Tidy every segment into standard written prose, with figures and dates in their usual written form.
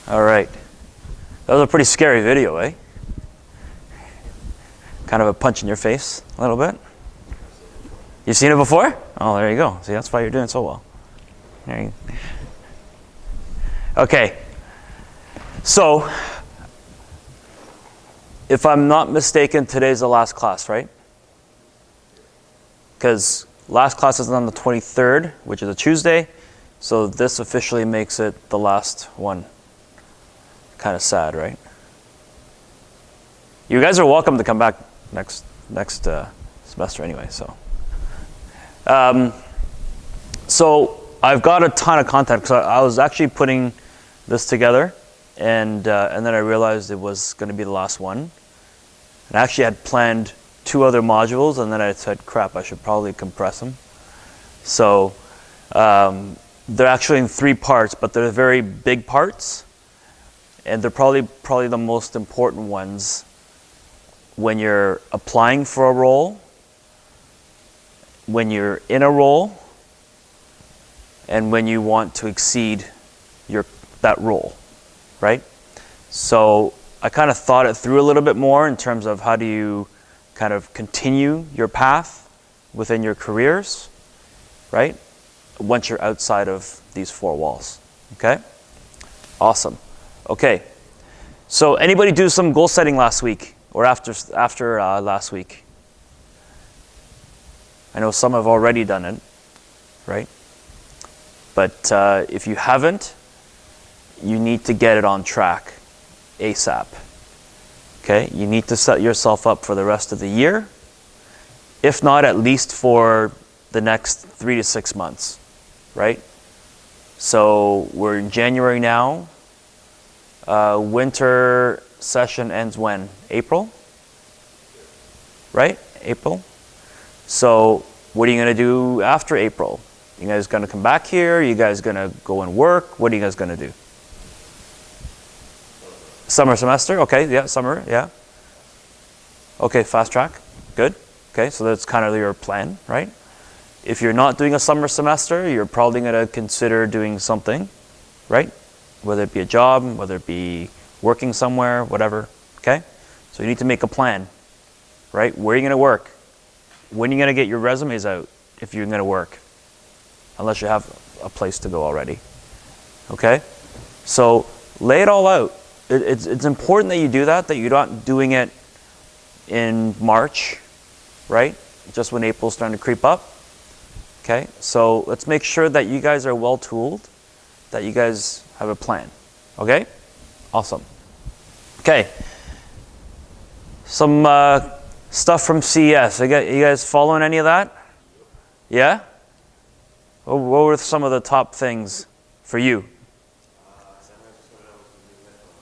All right. That was a pretty scary video, eh? Kind of a punch in your face a little bit. You've seen it before? Oh, there you go. See, that's why you're doing so well. There you go. Okay. So, if I'm not mistaken, today's the last class, right? Because last class is on the 23rd, which is a Tuesday. So this officially makes it the last one. Kind of sad, right? You guys are welcome to come back next semester anyway. So I've got a ton of content because I was actually putting this together, and then I realized it was going to be the last one. And I actually had planned 2 other modules, and then I said, crap, I should probably compress them. So they're actually in 3 parts, but they're very big parts, and they're probably the most important ones when you're applying for a role, when you're in a role, and when you want to exceed that role, right? So I kind of thought it through a little bit more in terms of how do you kind of continue your path within your careers, right? Once you're outside of these 4 walls, okay? Awesome. Okay, so anybody do some goal setting last week or after last week? I know some have already done it, right? But if you haven't, you need to get it on track ASAP. Okay, you need to set yourself up for the rest of the year, if not at least for the next 3 to 6 months, right? So we're in January now. Winter session ends when? April? Right? April? So what are you going to do after April? You guys going to come back here? You guys going to go and work? What are you guys going to do? Summer semester? Okay, yeah, summer, yeah. Okay, fast track, good. Okay, so that's kind of your plan, right? If you're not doing a summer semester, you're probably going to consider doing something, right? Whether it be a job, whether it be working somewhere, whatever, okay? So you need to make a plan, right? Where are you going to work? When are you going to get your resumes out if you're going to work? Unless you have a place to go already, okay? So lay it all out. It's important that you do that you're not doing it in March, right? Just when April's starting to creep up. Okay, so let's make sure that you guys are well tooled, that you guys have a plan. Okay? Awesome. Okay. Some stuff from CES. You guys following any of that? Yeah? What were some of the top things for you?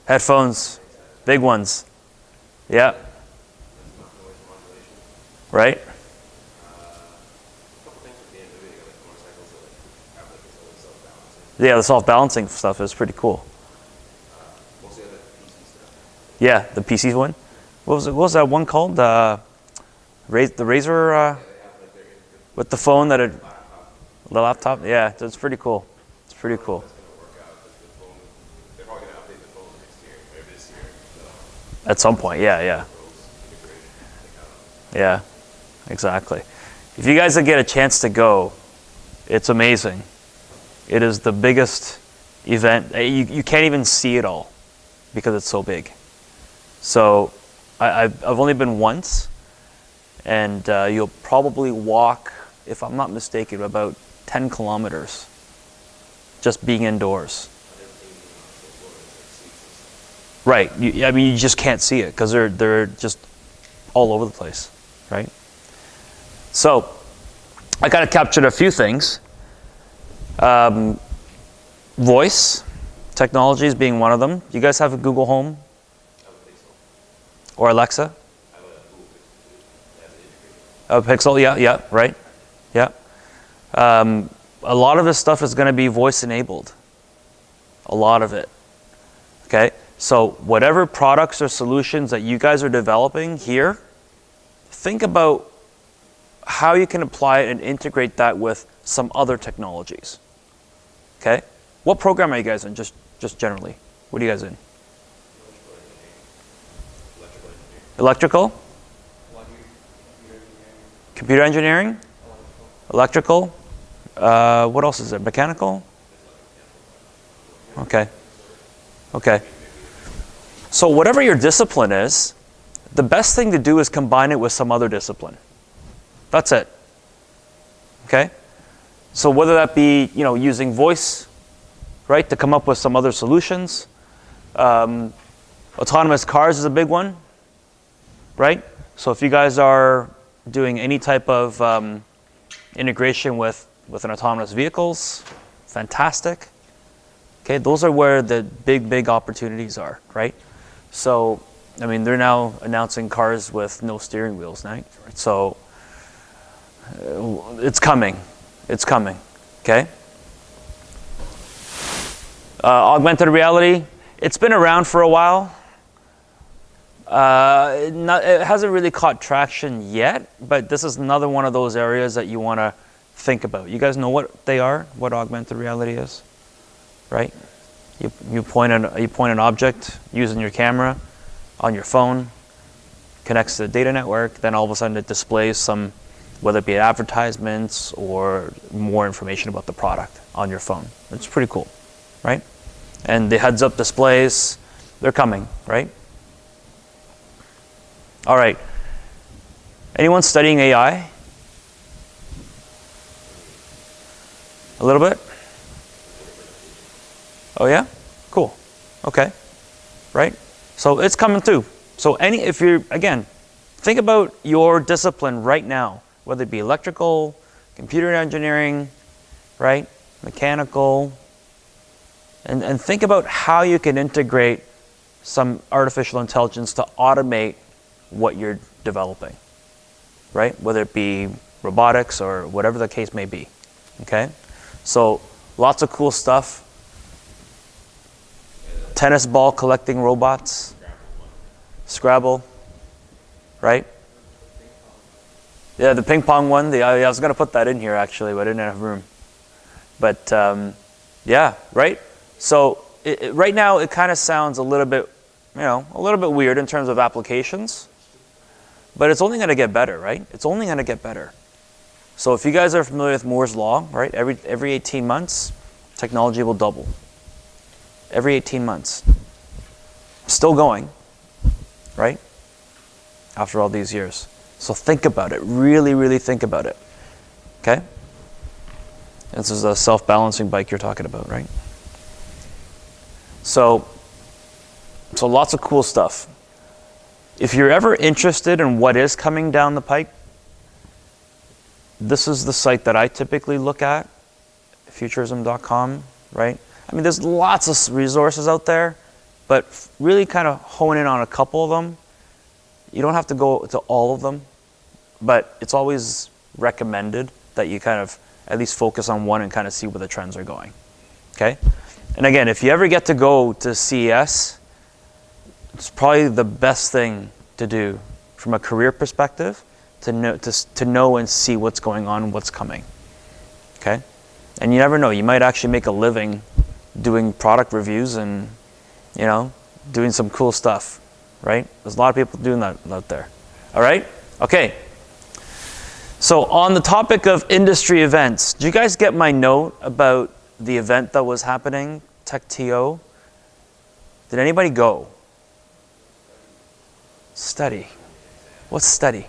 Headphones, big ones. Yeah. Right? Yeah, the self-balancing stuff is pretty cool. Yeah, the PC one. What was that one called? The Razer with the phone the laptop. Yeah, it's pretty cool. It's pretty cool. At some point, yeah. Yeah, exactly. If you guys get a chance to go, it's amazing. It is the biggest event. You can't even see it all because it's so big. So I've only been once, and you'll probably walk, if I'm not mistaken, about 10 kilometers just being indoors. Right. You just can't see it because they're just all over the place, right? So I kind of captured a few things. Voice technologies being one of them. You guys have a Google Home? Or Alexa? A Pixel, yeah, right. Yeah. A lot of this stuff is going to be voice enabled. A lot of it. Okay? So whatever products or solutions that you guys are developing here, think about how you can apply it and integrate that with some other technologies. Okay? What program are you guys in, just generally? What are you guys in? Electrical? Computer engineering? Electrical? What else is there? Mechanical? Okay. Okay. So whatever your discipline is, the best thing to do is combine it with some other discipline. That's it. Okay? So whether that be, using voice, right, to come up with some other solutions. Autonomous cars is a big one, right? So if you guys are doing any type of integration with an autonomous vehicles, fantastic. Okay, those are where the big opportunities are, right? So, they're now announcing cars with no steering wheels, right? So, it's coming. It's coming, okay? Augmented reality, it's been around for a while. It hasn't really caught traction yet, but this is another one of those areas that you want to think about. You guys know what they are, what augmented reality is, right? You point an object using your camera on your phone, connects to the data network, then all of a sudden it displays some, whether it be advertisements or more information about the product on your phone. It's pretty cool, right? And the heads-up displays, they're coming, right? All right. Anyone studying AI? A little bit? Oh yeah? Cool. Okay. Right? So it's coming too. So if you're, again, think about your discipline right now, whether it be electrical, computer engineering, right? Mechanical, and think about how you can integrate some artificial intelligence to automate what you're developing, right? Whether it be robotics or whatever the case may be, okay? So lots of cool stuff. Tennis ball collecting robots, Scrabble, right? Yeah, the ping pong one. I was going to put that in here actually, but I didn't have room. But yeah, right? So right now it kind of sounds a little bit weird in terms of applications, but it's only going to get better, right? It's only going to get better. So if you guys are familiar with Moore's law, right? Every 18 months, technology will double. Every 18 months. Still going, right? After all these years. So think about it. Really, really think about it. Okay? This is a self-balancing bike you're talking about, right? So lots of cool stuff. If you're ever interested in what is coming down the pike, this is the site that I typically look at, futurism.com, right? There's lots of resources out there, but really kind of hone in on a couple of them. You don't have to go to all of them, but it's always recommended that you kind of at least focus on one and kind of see where the trends are going, okay? And again, if you ever get to go to CES, it's probably the best thing to do from a career perspective to know and see what's going on, what's coming, okay? And you never know, you might actually make a living doing product reviews and, doing some cool stuff, right? There's a lot of people doing that out there. All right? Okay. So on the topic of industry events, did you guys get my note about the event that was happening, TechTO? Did anybody go? Study. What's study?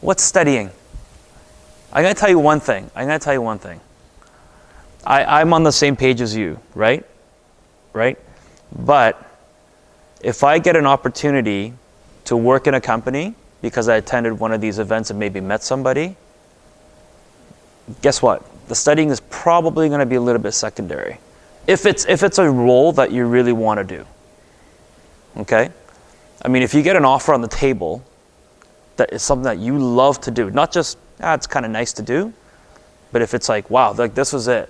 What's studying? I'm going to tell you one thing. I'm on the same page as you, right? Right? But if I get an opportunity to work in a company because I attended one of these events and maybe met somebody, guess what? The studying is probably going to be a little bit secondary. If it's a role that you really want to do. Okay? If you get an offer on the table that is something that you love to do, not just, it's kind of nice to do, but if it's like, wow, this was it,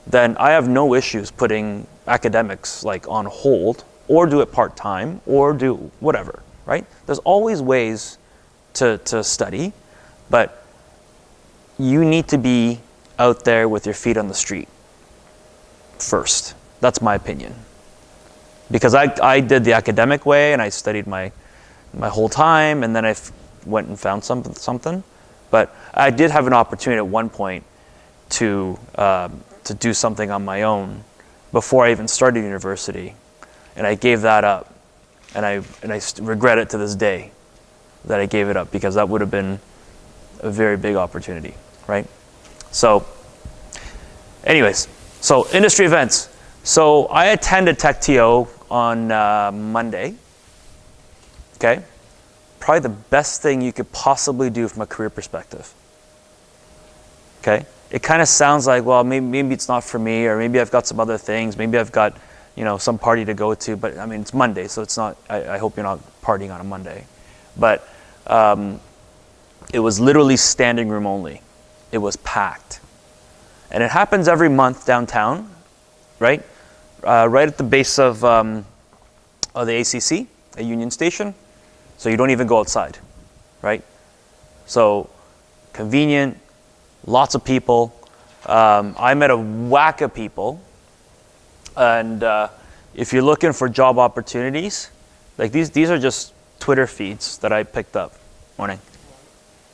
then I have no issues putting academics on hold or do it part-time or do whatever, right? There's always ways to study, but you need to be out there with your feet on the street first. That's my opinion, Because I did the academic way and I studied my whole time, and then I went and found something. But I did have an opportunity at one point to do something on my own before I even started university, and I gave that up, and I regret it to this day that I gave it up, because that would have been a very big opportunity, right? So, anyways, so industry events. So I attended TechTO on Monday. Okay, probably the best thing you could possibly do from a career perspective. Okay, it kind of sounds like, well, maybe it's not for me, or maybe I've got some other things, maybe I've got, some party to go to, but I mean, it's Monday, so it's not, I hope you're not partying on a Monday. But it was literally standing room only. It was packed. And it happens every month downtown, right? Right at the base of the ACC, a Union Station. So you don't even go outside, right? So convenient, lots of people. I met a whack of people. And if you're looking for job opportunities, like these are just Twitter feeds that I picked up. Morning.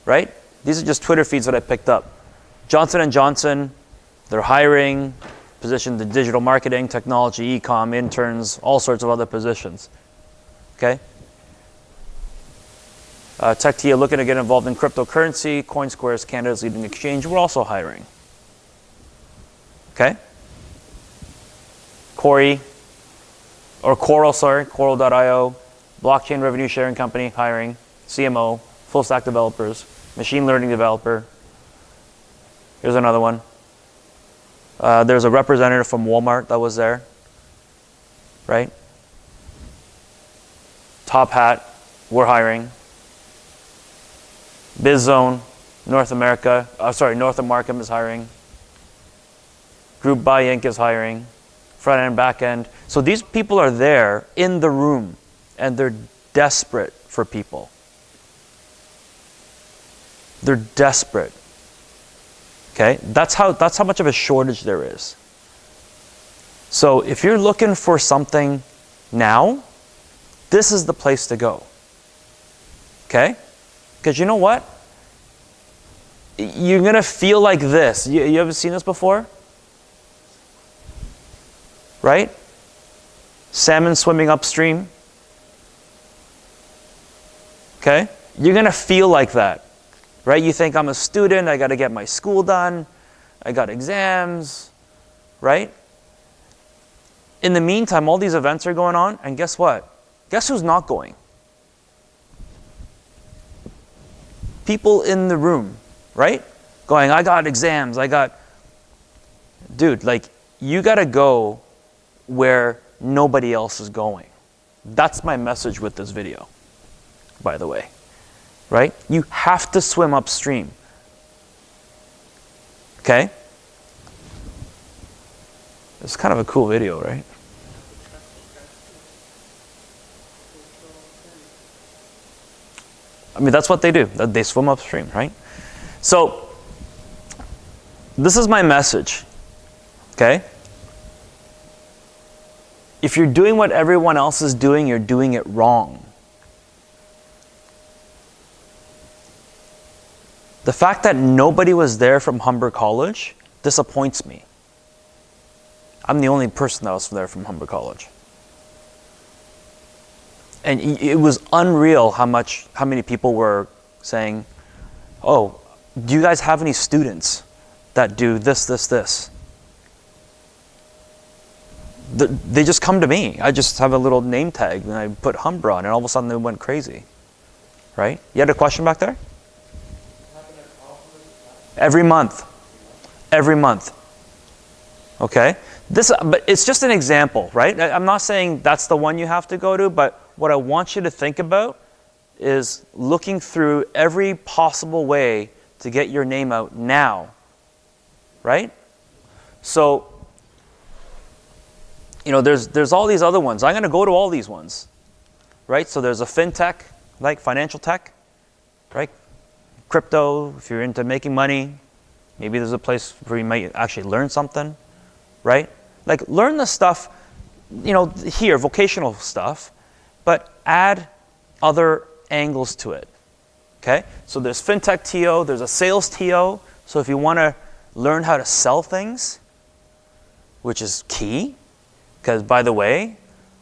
Right? These are just Twitter feeds that I picked up. Johnson & Johnson, they're hiring positions in digital marketing, technology, e-com, interns, all sorts of other positions. Okay? TechTO looking to get involved in cryptocurrency. CoinSquare is Canada's leading exchange. We're also hiring. Okay? Coral.io, blockchain revenue sharing company, hiring. CMO, full stack developers, machine learning developer. Here's another one. There's a representative from Walmart that was there, right? Top Hat, we're hiring. BizZone, North America is hiring. Group Buy Inc. is hiring. Front end, back end. So these people are there in the room, and they're desperate for people. They're desperate. Okay, that's how much of a shortage there is. So if you're looking for something now, this is the place to go. Okay? Because you know what? You're going to feel like this. You ever seen this before? Right? Salmon swimming upstream. Okay? You're going to feel like that. Right? You think, I'm a student, I got to get my school done, I got exams, right? In the meantime, all these events are going on, and guess what? Guess who's not going? People in the room, right? Going, I got exams, Dude, you got to go where nobody else is going. That's my message with this video, by the way. Right? You have to swim upstream. Okay? It's kind of a cool video, right? I mean, that's what they do. They swim upstream, right? So, this is my message. Okay? If you're doing what everyone else is doing, you're doing it wrong. The fact that nobody was there from Humber College disappoints me. I'm the only person that was there from Humber College. And it was unreal how many people were saying, oh, do you guys have any students that do this? They just come to me. I just have a little name tag and I put Humber on, and all of a sudden they went crazy. Right? You had a question back there? Every month. Okay? But it's just an example, right? I'm not saying that's the one you have to go to, but what I want you to think about is looking through every possible way to get your name out now. Right? So, there's all these other ones. I'm going to go to all these ones. Right? So there's a fintech, like financial tech, right? Crypto, if you're into making money, maybe there's a place where you might actually learn something, right? Learn the stuff here, vocational stuff, but add other angles to it. Okay? So there's FinTech TO, there's a sales TO. So if you want to learn how to sell things, which is key, because by the way,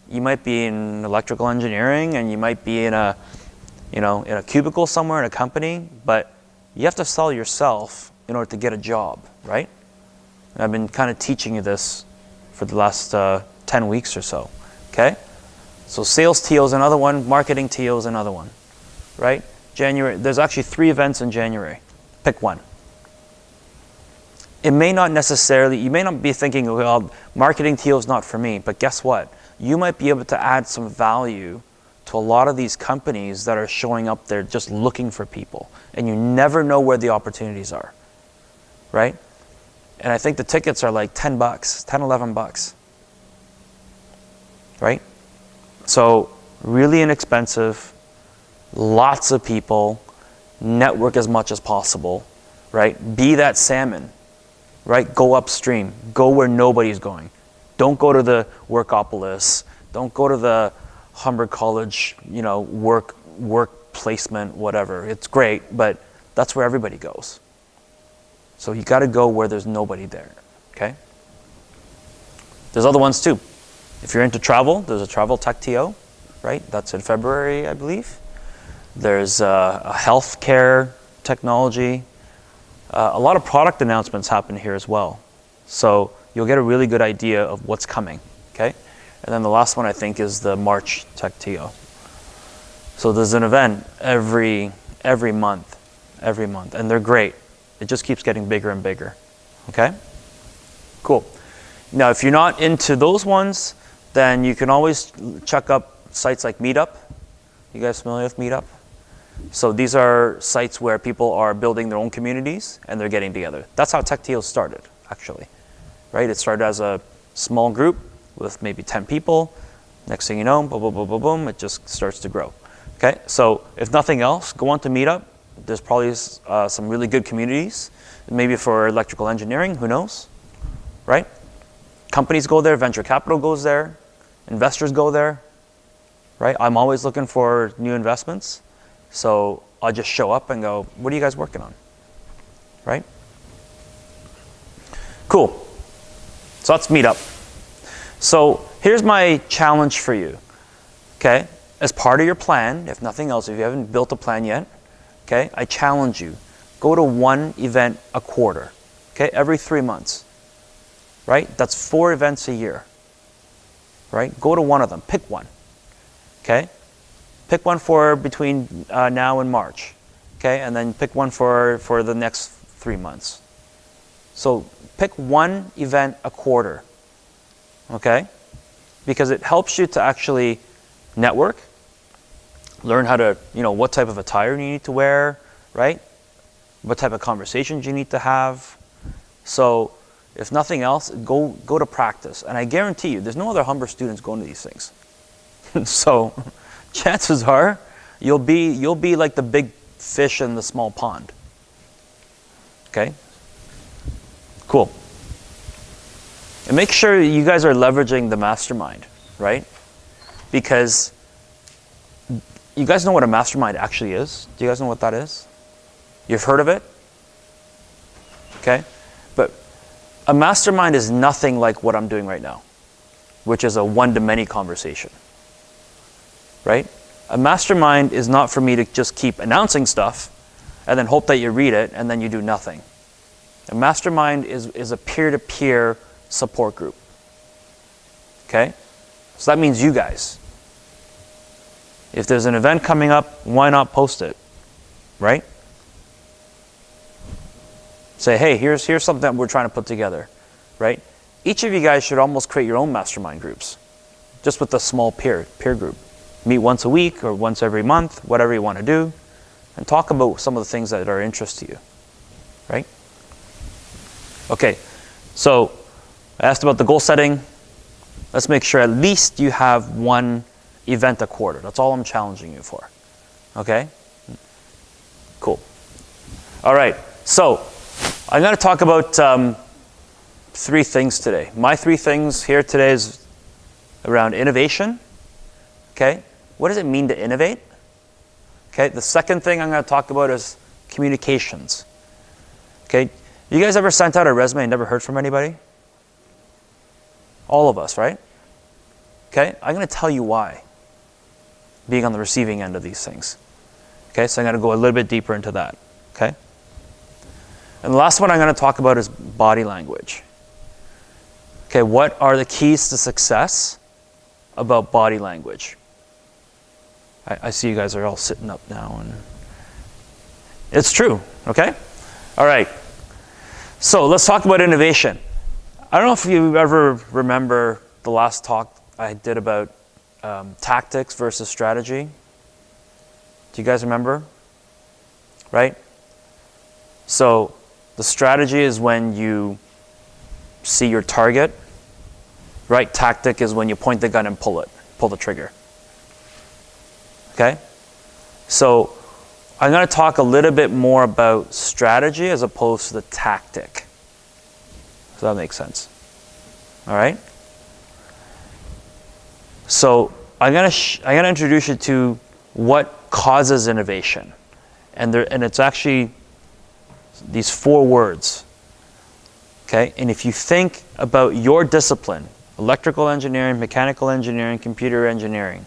you might be in electrical engineering and you might be in a cubicle somewhere in a company, but you have to sell yourself in order to get a job, right? And I've been kind of teaching you this for the last 10 weeks or so, okay? So sales TO is another one, marketing TO is another one, right? January, there's actually 3 events in January. Pick one. It may not necessarily, you may not be thinking, well, marketing TO is not for me, but guess what? You might be able to add some value to a lot of these companies that are showing up there just looking for people, and you never know where the opportunities are, right? And I think the tickets are like $10, $11, right? So really inexpensive, lots of people, network as much as possible, right? Be that salmon, right? Go upstream, go where nobody's going. Don't go to the Workopolis, don't go to the Humber College, work placement, whatever. It's great, but that's where everybody goes. So you got to go where there's nobody there, okay? There's other ones too. If you're into travel, there's a travel tech TO, right? That's in February, I believe. There's a healthcare technology. A lot of product announcements happen here as well. So you'll get a really good idea of what's coming, okay? And then the last one I think is the March tech TO. So there's an event every month, and they're great. It just keeps getting bigger and bigger, okay? Cool. Now, if you're not into those ones, then you can always check up sites like Meetup. You guys familiar with Meetup? So these are sites where people are building their own communities and they're getting together. That's how Tech TO started, actually, right? It started as a small group with maybe 10 people. Next thing you know, boom, boom, boom, boom, boom, it just starts to grow. Okay, so if nothing else, go on to Meetup. There's probably some really good communities, maybe for electrical engineering, who knows, right? Companies go there, venture capital goes there, investors go there, right? I'm always looking for new investments. So I'll just show up and go, what are you guys working on, right? Cool. So that's Meetup. So here's my challenge for you, okay? As part of your plan, if nothing else, if you haven't built a plan yet, okay, I challenge you, go to one event a quarter, okay, every 3 months, right? That's 4 events a year, right? Go to one of them, pick one, okay? Pick one for between now and March, okay? And then pick one for the next 3 months. So pick one event a quarter, okay? Because it helps you to actually network, learn how to, what type of attire you need to wear, right? What type of conversations you need to have. So if nothing else, go to practice. And I guarantee you, there's no other Humber students going to these things. So chances are you'll be like the big fish in the small pond. Okay? Cool. And make sure you guys are leveraging the mastermind, right? Because you guys know what a mastermind actually is? Do you guys know what that is? You've heard of it? Okay? But a mastermind is nothing like what I'm doing right now, which is a one-to-many conversation. Right? A mastermind is not for me to just keep announcing stuff and then hope that you read it and then you do nothing. A mastermind is a peer-to-peer support group. Okay? So that means you guys. If there's an event coming up, why not post it? Right? Say, hey, here's something that we're trying to put together. Right? Each of you guys should almost create your own mastermind groups, just with a small peer group. Meet once a week or once every month, whatever you want to do, and talk about some of the things that are of interest to you. Right? Okay, so I asked about the goal setting. Let's make sure at least you have one event a quarter. That's all I'm challenging you for. Okay? Cool. All right, so I'm going to talk about 3 things today. My 3 things here today is around innovation. Okay, what does it mean to innovate? Okay, the second thing I'm going to talk about is communications. Okay, you guys ever sent out a resume and never heard from anybody? All of us, right? Okay, I'm going to tell you why, being on the receiving end of these things. Okay, so I'm going to go a little bit deeper into that. Okay, and the last one I'm going to talk about is body language. Okay, what are the keys to success about body language? I see you guys are all sitting up now, and it's true, okay? All right, so let's talk about innovation. I don't know if you ever remember the last talk I did about tactics versus strategy. Do you guys remember? Right? So the strategy is when you see your target, right? Tactic is when you point the gun and pull the trigger. Okay? So I'm going to talk a little bit more about strategy as opposed to the tactic. Does that make sense? All right? So I'm going to introduce you to what causes innovation. And it's actually these 4 words. Okay? And if you think about your discipline, electrical engineering, mechanical engineering, computer engineering,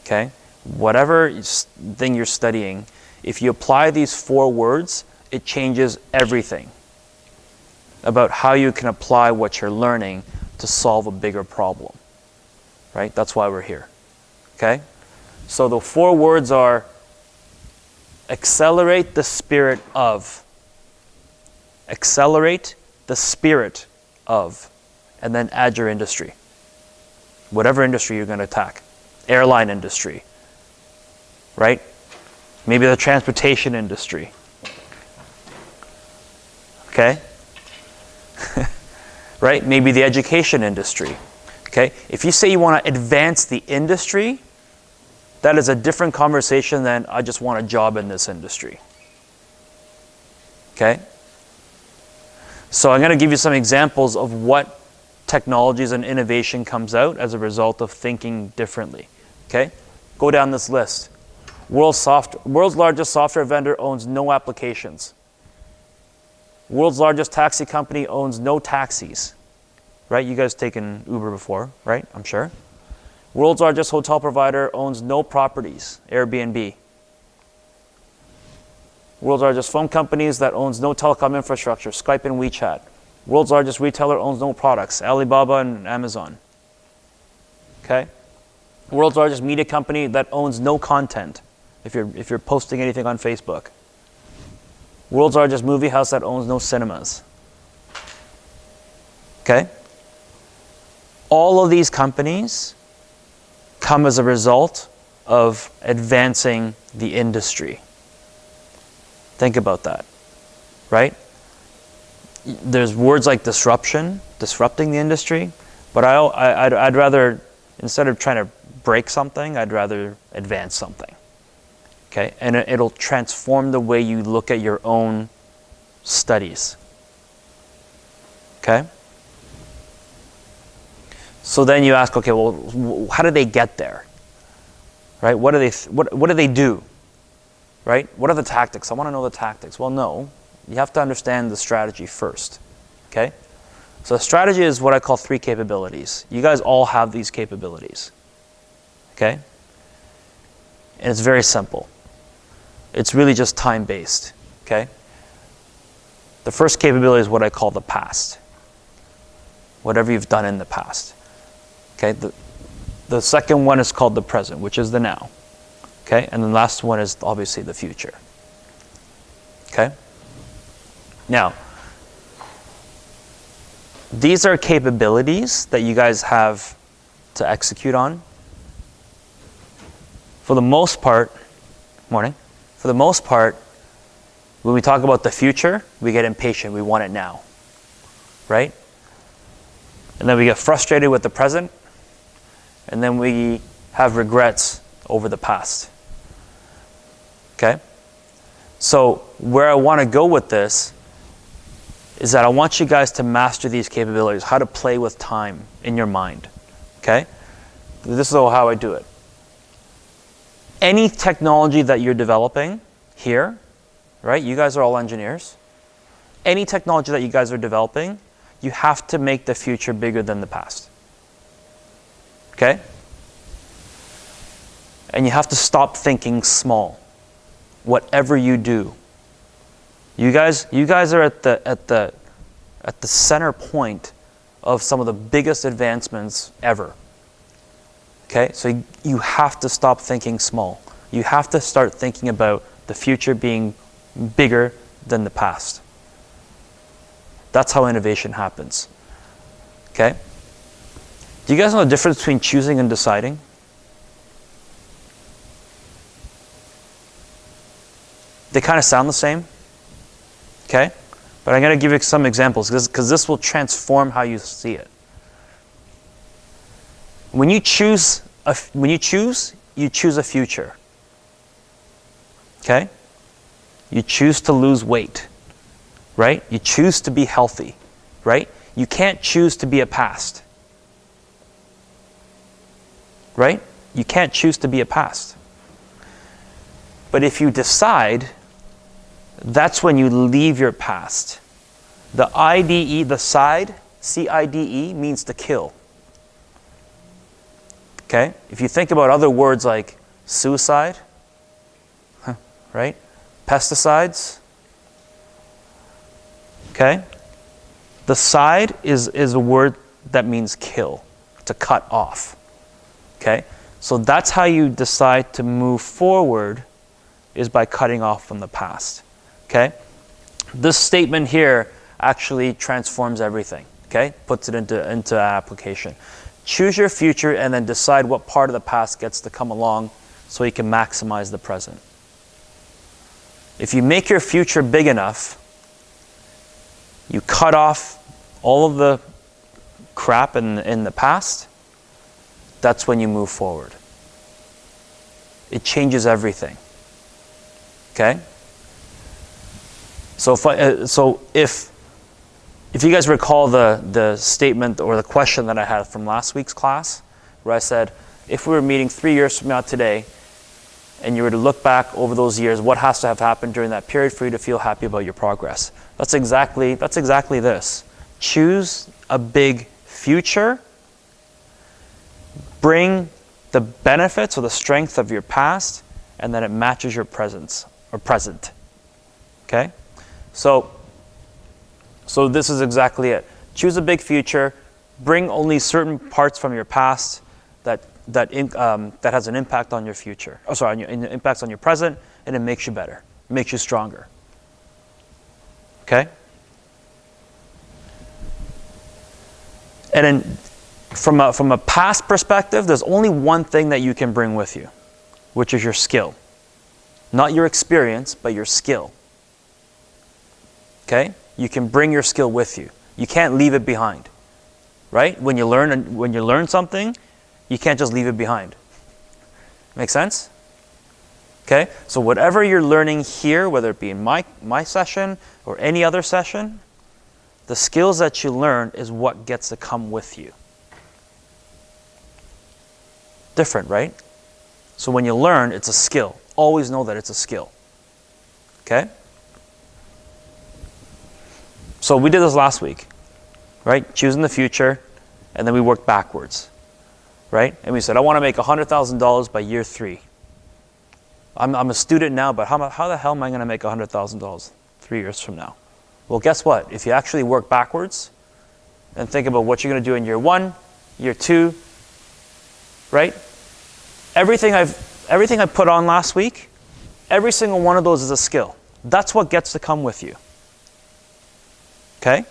okay? Whatever thing you're studying, if you apply these 4 words, it changes everything about how you can apply what you're learning to solve a bigger problem, right? That's why we're here, okay? So the 4 words are accelerate the spirit of, accelerate the spirit of, and then add your industry. Whatever industry you're going to attack. Airline industry, right? Maybe the transportation industry. Okay? Right? Maybe the education industry. Okay? If you say you want to advance the industry, that is a different conversation than I just want a job in this industry. Okay? So I'm going to give you some examples of what technologies and innovation comes out as a result of thinking differently. Okay? Go down this list. World's largest software vendor owns no applications. World's largest taxi company owns no taxis. Right? You guys taken Uber before, right? I'm sure. World's largest hotel provider owns no properties. Airbnb. World's largest phone companies that owns no telecom infrastructure. Skype and WeChat. World's largest retailer owns no products. Alibaba and Amazon. Okay? World's largest media company that owns no content. If you're posting anything on Facebook. World's largest movie house that owns no cinemas. Okay? All of these companies come as a result of advancing the industry. Think about that, right? There's words like disruption, disrupting the industry, but I'd rather, instead of trying to break something, I'd rather advance something. Okay, and it'll transform the way you look at your own studies. Okay? So then you ask, okay, well, how do they get there? Right? What do they do? Right? What are the tactics? I want to know the tactics. Well, no. You have to understand the strategy first. Okay? So strategy is what I call 3 capabilities. You guys all have these capabilities. Okay? And it's very simple. It's really just time-based. Okay? The first capability is what I call the past. Whatever you've done in the past. Okay? The second one is called the present, which is the now. Okay? And the last one is obviously the future. Okay? Now, these are capabilities that you guys have to execute on. For the most part, for the most part, when we talk about the future, we get impatient. We want it now. Right? And then we get frustrated with the present. And then we have regrets over the past. Okay? So where I want to go with this is that I want you guys to master these capabilities, how to play with time in your mind. Okay? This is how I do it. Any technology that you're developing here, right? You guys are all engineers. Any technology that you guys are developing, you have to make the future bigger than the past. Okay? And you have to stop thinking small. Whatever you do. You guys are at the center point of some of the biggest advancements ever. Okay? So you have to stop thinking small. You have to start thinking about the future being bigger than the past. That's how innovation happens. Okay? Do you guys know the difference between choosing and deciding? They kind of sound the same. Okay? But I'm going to give you some examples because this will transform how you see it. When you choose a future. Okay? You choose to lose weight. Right? You choose to be healthy. Right? You can't choose to be a past. Right? You can't choose to be a past. But if you decide, that's when you leave your past. The IDE, the side, CIDE, means to kill. Okay? If you think about other words like suicide, right? Pesticides. Okay? The side is a word that means kill, to cut off. Okay? So that's how you decide to move forward, is by cutting off from the past. Okay? This statement here actually transforms everything. Okay? Puts it into application. Choose your future and then decide what part of the past gets to come along so you can maximize the present. If you make your future big enough, you cut off all of the crap in the past, that's when you move forward. It changes everything. Okay? So if you guys recall the statement or the question that I had from last week's class, where I said, if we were meeting 3 years from now today, and you were to look back over those years, what has to have happened during that period for you to feel happy about your progress? That's exactly this. Choose a big future. Bring the benefits or the strength of your past, and then it matches your present. Okay? So this is exactly it. Choose a big future. Bring only certain parts from your past that has an impact on your future. Impacts on your present, and it makes you better. It makes you stronger. Okay? And then from a past perspective, there's only one thing that you can bring with you, which is your skill. Not your experience, but your skill. Okay? You can bring your skill with you. You can't leave it behind. Right? When you learn something, you can't just leave it behind. Make sense? Okay? So whatever you're learning here, whether it be in my session or any other session, the skills that you learn is what gets to come with you. Different, right? So when you learn, it's a skill. Always know that it's a skill. Okay? So we did this last week, right? Choosing the future, and then we worked backwards, right? And we said, I want to make $100,000 by year 3. I'm a student now, but how the hell am I going to make $100,000 3 years from now? Well, guess what? If you actually work backwards and think about what you're going to do in year 1, year 2, right? Everything I put on last week, every single one of those is a skill. That's what gets to come with you. Okay?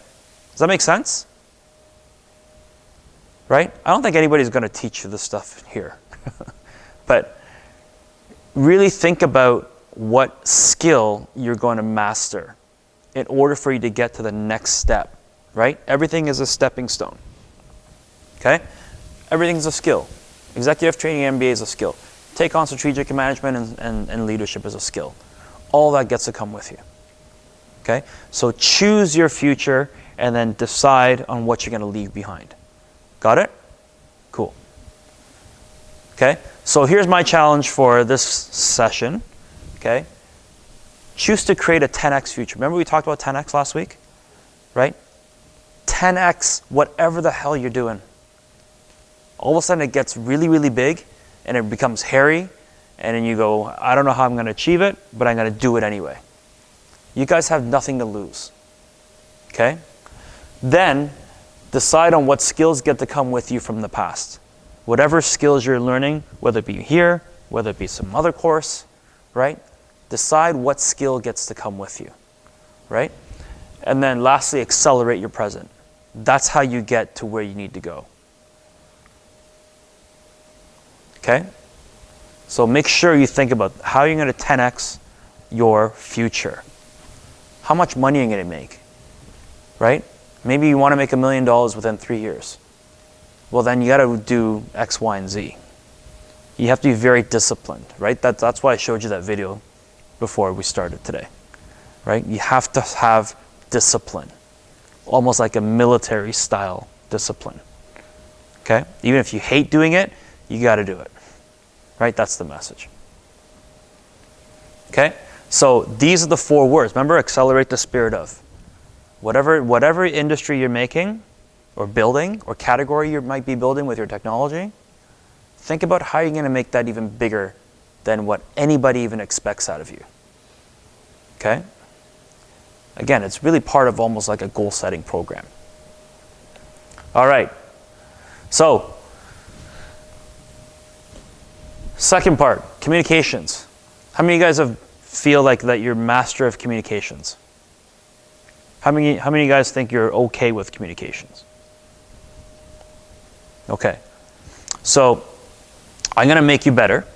Does that make sense? Right? I don't think anybody's going to teach you this stuff here. But really think about what skill you're going to master in order for you to get to the next step. Right? Everything is a stepping stone. Okay? Everything's a skill. Executive training MBA is a skill. Take on strategic management and leadership is a skill. All that gets to come with you. Okay? So choose your future and then decide on what you're going to leave behind. Got it? Cool. Okay, so here's my challenge for this session. Okay, choose to create a 10x future. Remember we talked about 10x last week, right? 10x whatever the hell you're doing. All of a sudden it gets really, really big and it becomes hairy, and then you go, I don't know how I'm going to achieve it, but I'm going to do it anyway. You guys have nothing to lose. Okay? Then decide on what skills get to come with you from the past. Whatever skills you're learning, whether it be here, whether it be some other course, right? Decide what skill gets to come with you, right? And then lastly, accelerate your present. That's how you get to where you need to go. Okay? So make sure you think about how you're going to 10x your future. How much money are you going to make? Right? Maybe you want to make $1 million within 3 years. Well, then you got to do X, Y, and Z. You have to be very disciplined, right? That's why I showed you that video before we started today, right? You have to have discipline, almost like a military style discipline. Okay? Even if you hate doing it, you got to do it, right? That's the message. Okay? So these are the 4 words. Remember, accelerate the spirit of. Whatever industry you're making or building or category you might be building with your technology, think about how you're going to make that even bigger than what anybody even expects out of you. Okay? Again, it's really part of almost like a goal-setting program. All right. So, second part, communications. How many of you guys feel like that you're master of communications? How many of you guys think you're okay with communications? Okay. So, I'm going to make you better.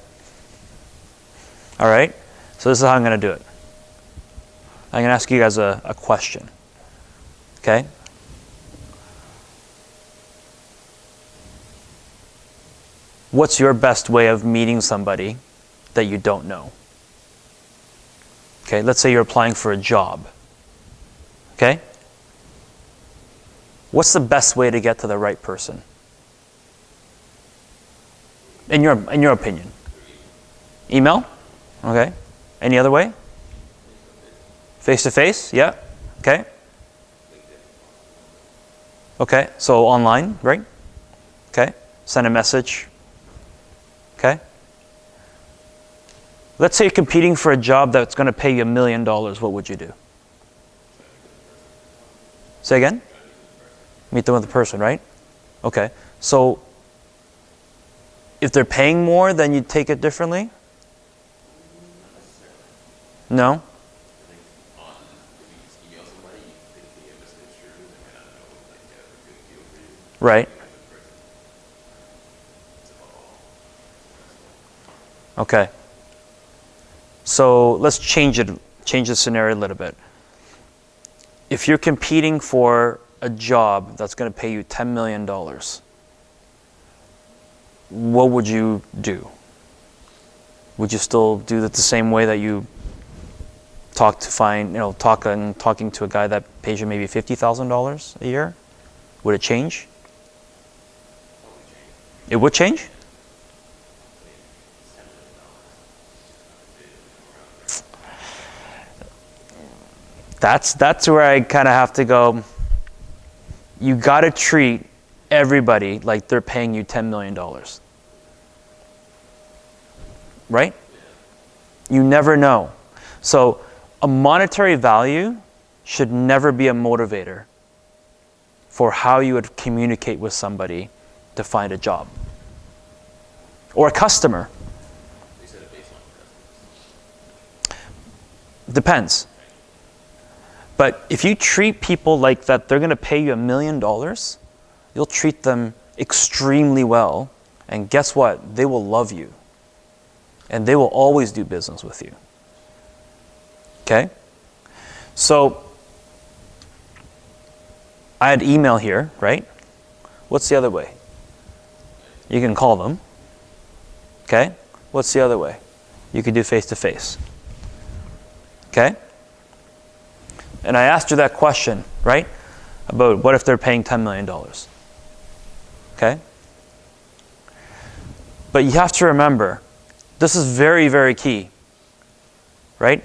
All right? So this is how I'm going to do it. I'm going to ask you guys a question. Okay? What's your best way of meeting somebody that you don't know? Okay, let's say you're applying for a job. Okay? What's the best way to get to the right person? In your opinion? Email? Okay. Any other way? Face-to-face? Yeah. Okay. Okay, so online, right? Okay. Send a message. Okay. Let's say you're competing for a job that's going to pay you $1 million. What would you do? Say again? Meet them with the person, right? Okay. So, if they're paying more, then you take it differently? No? Right. Okay. So let's change the scenario a little bit. If you're competing for a job that's going to pay you $10 million, what would you do? Would you still do it the same way that you talking to a guy that pays you maybe $50,000 a year? Would it change? It would change? That's where I kind of have to go. You got to treat everybody like they're paying you $10 million. Right? You never know. So a monetary value should never be a motivator for how you would communicate with somebody to find a job. Or a customer. Depends. But if you treat people like that they're going to pay you $1 million, you'll treat them extremely well, and guess what? They will love you. And they will always do business with you. Okay? So, I had email here, right? What's the other way? You can call them. Okay? What's the other way? You could do face-to-face. Okay? And I asked you that question, right? About what if they're paying $10 million? Okay? But you have to remember, this is very, very key, right?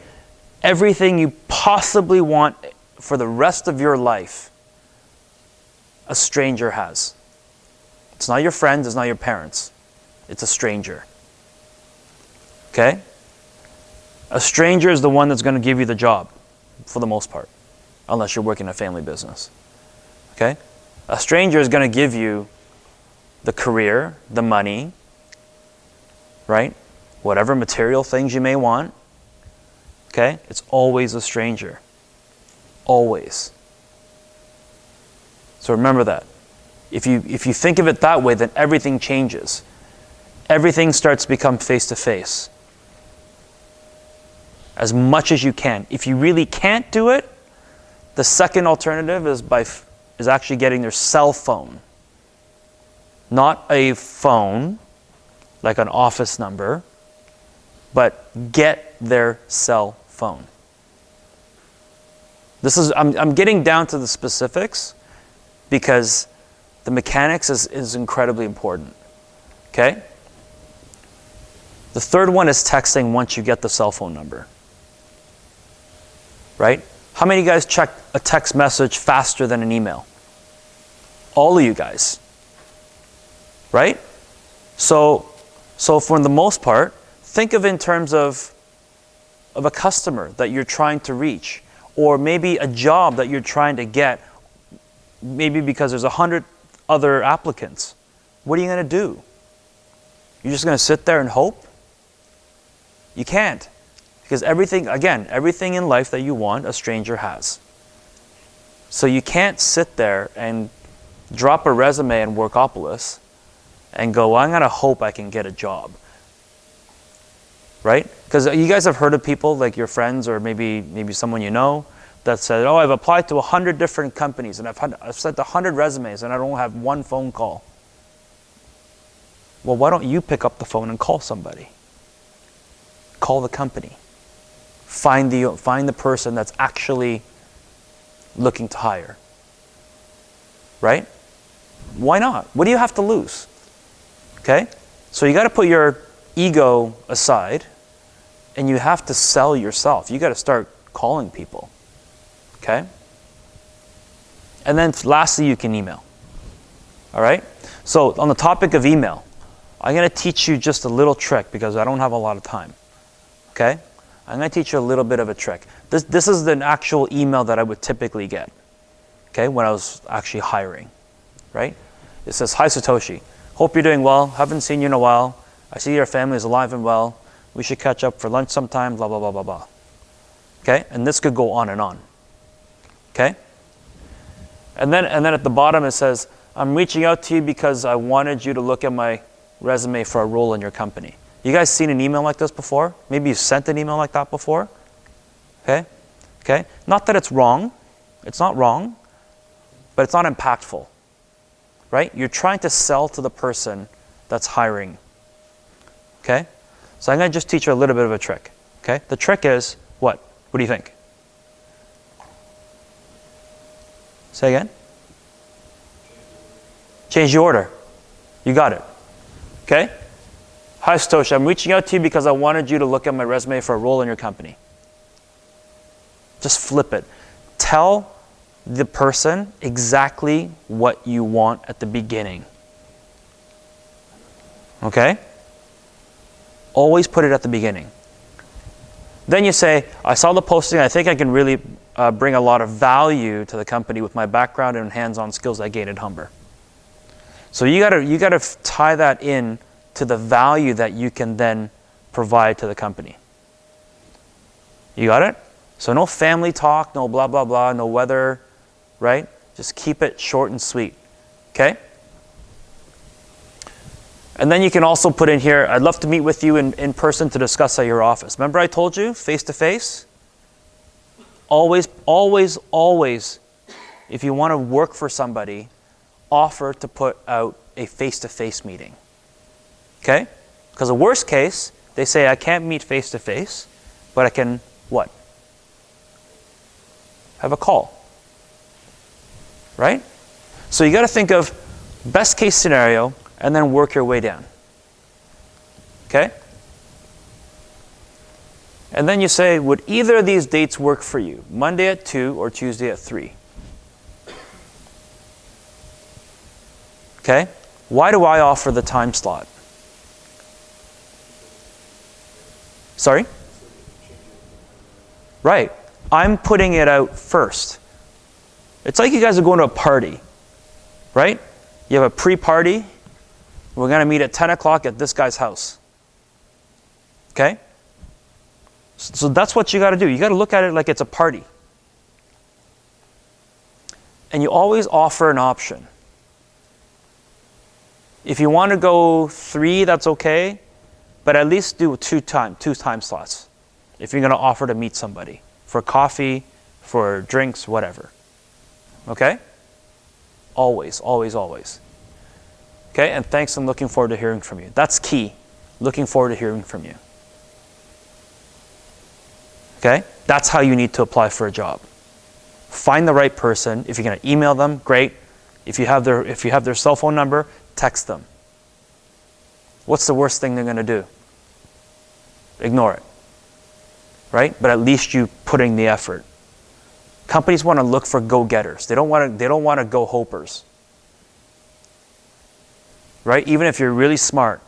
Everything you possibly want for the rest of your life, a stranger has. It's not your friends, it's not your parents. It's a stranger. Okay? A stranger is the one that's going to give you the job, for the most part, unless you're working a family business. Okay? A stranger is going to give you the career, the money, right? Whatever material things you may want. Okay? It's always a stranger. Always. So remember that. If you think of it that way, then everything changes. Everything starts to become face-to-face. As much as you can. If you really can't do it, the second alternative is actually getting their cell phone. Not a phone, like an office number, but get their cell phone. I'm getting down to the specifics because the mechanics is incredibly important. Okay? The third one is texting once you get the cell phone number. Right? How many of you guys check a text message faster than an email? All of you guys. Right? So for the most part, think of it in terms of a customer that you're trying to reach, or maybe a job that you're trying to get, maybe because there's 100 other applicants. What are you going to do? You're just going to sit there and hope? You can't. Because everything in life that you want, a stranger has. So you can't sit there and drop a resume in Workopolis and go, well, I'm going to hope I can get a job. Right? Because you guys have heard of people, like your friends or maybe someone you know, that said, oh, I've applied to 100 different companies and I've sent 100 resumes and I don't have one phone call. Well, why don't you pick up the phone and call somebody? Call the company. Find the person that's actually looking to hire. Right? Why not? What do you have to lose? Okay? So you got to put your ego aside and you have to sell yourself. You got to start calling people. Okay? And then lastly, you can email. All right? So on the topic of email, I'm going to teach you just a little trick because I don't have a lot of time. Okay? I'm going to teach you a little bit of a trick. This is the actual email that I would typically get. Okay? When I was actually hiring. Right? It says, "Hi Satoshi. Hope you're doing well. Haven't seen you in a while. I see your family is alive and well. We should catch up for lunch sometime, blah, blah, blah, blah, blah." Okay? And this could go on and on. Okay? And then at the bottom it says, "I'm reaching out to you because I wanted you to look at my resume for a role in your company." You guys seen an email like this before? Maybe you sent an email like that before? Okay? Okay? Not that it's wrong. It's not wrong. But it's not impactful. Right? You're trying to sell to the person that's hiring. Okay? So I'm going to just teach you a little bit of a trick. Okay? The trick is what? What do you think? Say again? Change the order. You got it. Okay? "Hi Satoshi, I'm reaching out to you because I wanted you to look at my resume for a role in your company." Just flip it. Tell the person exactly what you want at the beginning. Okay? Always put it at the beginning. Then you say, "I saw the posting. I think I can really bring a lot of value to the company with my background and hands-on skills I gained at Humber." So you gotta tie that in to the value that you can then provide to the company. You got it? So no family talk, no blah, blah, blah, no weather, right? Just keep it short and sweet. Okay? And then you can also put in here, "I'd love to meet with you in person to discuss at your office." Remember I told you, face-to-face? Always, always, always, if you want to work for somebody, offer to put out a face-to-face meeting. Okay? Because the worst case, they say, "I can't meet face-to-face, but I can," what? "Have a call." Right? So you got to think of best case scenario and then work your way down. Okay? And then you say, would either of these dates work for you? Monday at 2 or Tuesday at 3? Okay? Why do I offer the time slot? Sorry? Right. I'm putting it out first. It's like you guys are going to a party, right? You have a pre-party. We're going to meet at 10 o'clock at this guy's house. Okay? So that's what you got to do. You got to look at it like it's a party. And you always offer an option. If you want to go 3, that's okay, but at least do two time slots if you're going to offer to meet somebody for coffee, for drinks, whatever. Okay? Always, always, always. Okay, and thanks, and looking forward to hearing from you. That's key. Looking forward to hearing from you. Okay? That's how you need to apply for a job. Find the right person. If you're going to email them, great. If you have their cell phone number, text them. What's the worst thing they're going to do? Ignore it. Right? But at least you putting the effort. Companies want to look for go-getters. They don't want to go-hopers. Right? Even if you're really smart,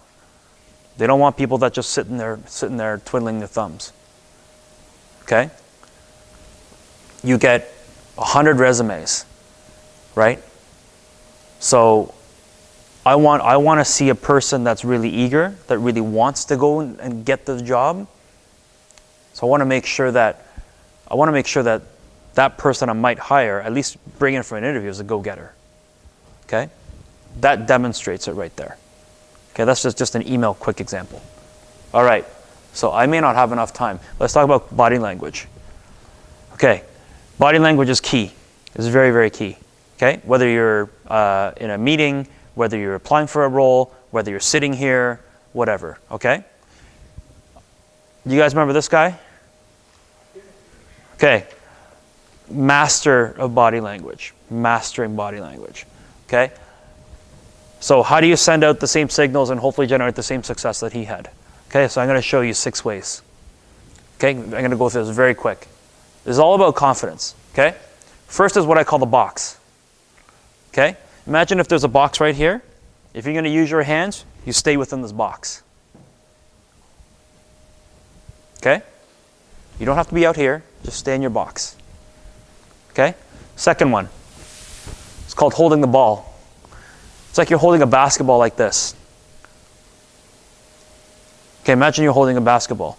they don't want people that just sitting there twiddling their thumbs. Okay? You get 100 resumes, right? So I want to see a person that's really eager, that really wants to go and get the job. So I want to make sure that that person I might hire, at least bring in for an interview, is a go-getter. Okay? That demonstrates it right there. Okay, that's just an email quick example. All right, so I may not have enough time. Let's talk about body language. Okay, body language is key. It's very, very key. Okay, whether you're in a meeting, whether you're applying for a role, whether you're sitting here, whatever. Okay? You guys remember this guy? Okay. Master of body language. Mastering body language. Okay? So how do you send out the same signals and hopefully generate the same success that he had? Okay, so I'm going to show you 6 ways. Okay, I'm going to go through this very quick. This is all about confidence. Okay? First is what I call the box. Okay? Imagine if there's a box right here. If you're going to use your hands, you stay within this box. Okay? You don't have to be out here. Just stay in your box. Okay? Second one. It's called holding the ball. It's like you're holding a basketball like this. Okay, imagine you're holding a basketball.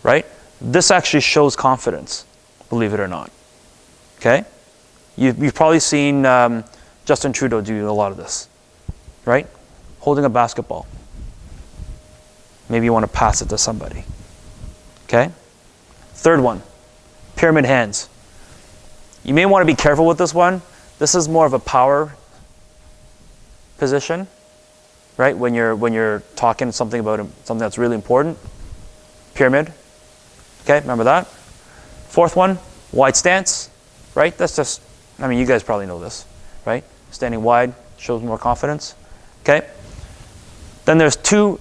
Right? This actually shows confidence, believe it or not. Okay? You've probably seen Justin Trudeau do a lot of this. Right? Holding a basketball. Maybe you want to pass it to somebody. Okay? Third one. Pyramid hands. You may want to be careful with this one. This is more of a power position, right? When you're talking something about something that's really important. Pyramid. Okay, remember that. Fourth one, wide stance, right? That's just, I mean, you guys probably know this, right? Standing wide shows more confidence. Okay. Then there's two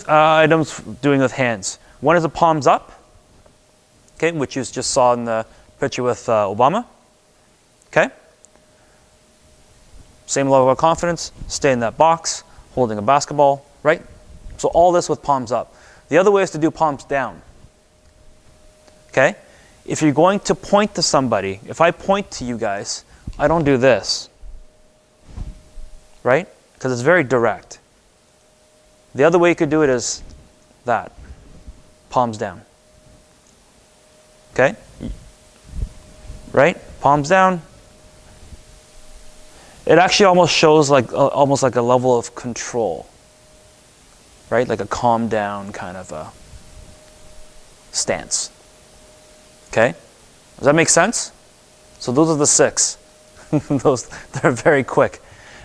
items doing with hands. One is the palms up, okay, which you just saw in the picture with Obama. Okay. Same level of confidence, stay in that box, holding a basketball, right? So all this with palms up. The other way is to do palms down. Okay? If you're going to point to somebody, if I point to you guys, I don't do this. Right? Because it's very direct. The other way you could do it is that. Palms down. Okay? Right? Palms down. It actually almost shows like a level of control, right? Like a calm down kind of a stance. Okay, does that make sense? So those are the 6. They're very quick.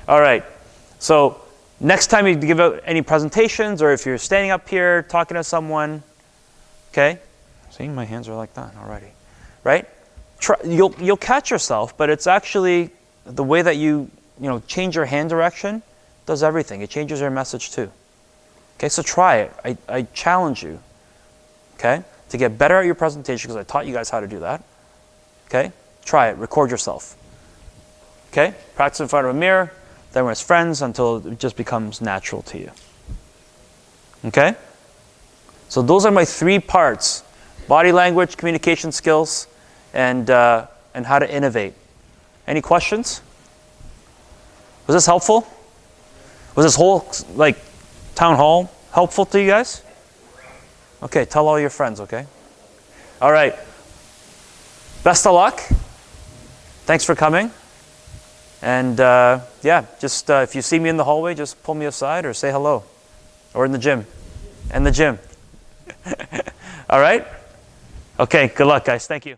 All right. So next time you give out any presentations, or if you're standing up here talking to someone, okay. See, my hands are like that already, right? You'll catch yourself, but it's actually the way that you change your hand direction does everything. It changes your message too. Okay, so try it. I challenge you, okay, to get better at your presentation because I taught you guys how to do that. Okay, try it. Record yourself. Okay, practice in front of a mirror, then with friends until it just becomes natural to you. Okay? So those are my 3 parts: body language, communication skills, and how to innovate. Any questions? Was this helpful? Was this whole town hall helpful to you guys? Okay, tell all your friends, okay? All right. Best of luck. Thanks for coming. And yeah, just if you see me in the hallway, just pull me aside or say hello. Or in the gym. In the gym. All right? Okay, good luck, guys. Thank you.